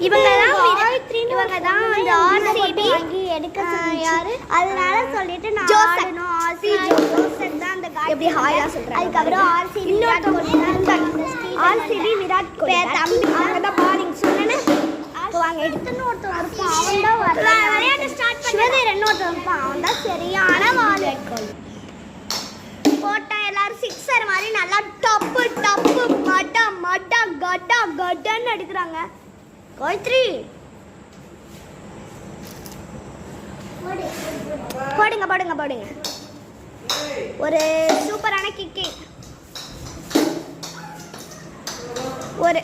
இவங்க தான் அந்த ஆர்சிபி எடுக்க யாரு அதனால சொல்லிட்டு நான் ஆடணும் ஜோசப் தான் அந்த எப்படி ஹாயா சொல்றாங்க. அதுக்கப்புறம் ஆர்சிபி விராட் கோலி தம்பி அவங்க தான் பாலிங் சொன்னேன். வாங்க எடுத்துன்னு ஒருத்தன் இருப்பான் அவன் தான் விளையாட ஸ்டார்ட் சிவதேர் என்ன ஒருத்தன் இருப்பான் அவன் தான் சரியான வால் போட்டா எல்லாரும் சிக்ஸர் மாதிரி நல்லா டப்பு டப்பு மடா மடா கடா கடன்னு அடிக்கிறாங்க. கோயத்ரி போடுங்க போடுங்க போடுங்க. ஒரு சூப்பரான கிக்கி ஒரு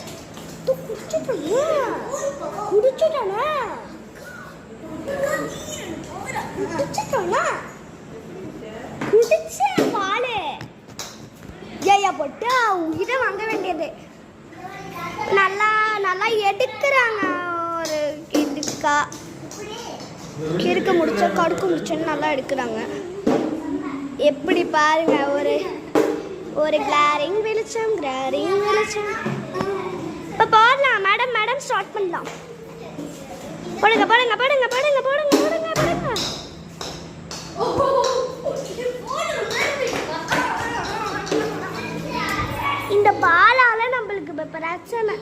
பாலு ஜெயா போட்டு உயிரை வாங்க வேண்டியது. நல்லா நல்லா எடுக்கிறாங்க. ஒரு இதுக்கா கிறுக்க முடிச்ச கடுக்கு முடிச்சோன்னு நல்லா எடுக்கிறாங்க. எப்படி பாருங்க ஒரு ஒரு கிளாரிங் வெளிச்சம் இப்போ போடலாம் மேடம் மேடம் ஸ்டார்ட் பண்ணலாம். போடுங்க போடுங்க போடுங்க போடுங்க போடுங்க போடுங்க போடுங்க. இந்த பாலால நம்மளுக்கு இப்போ பிரச்சனை.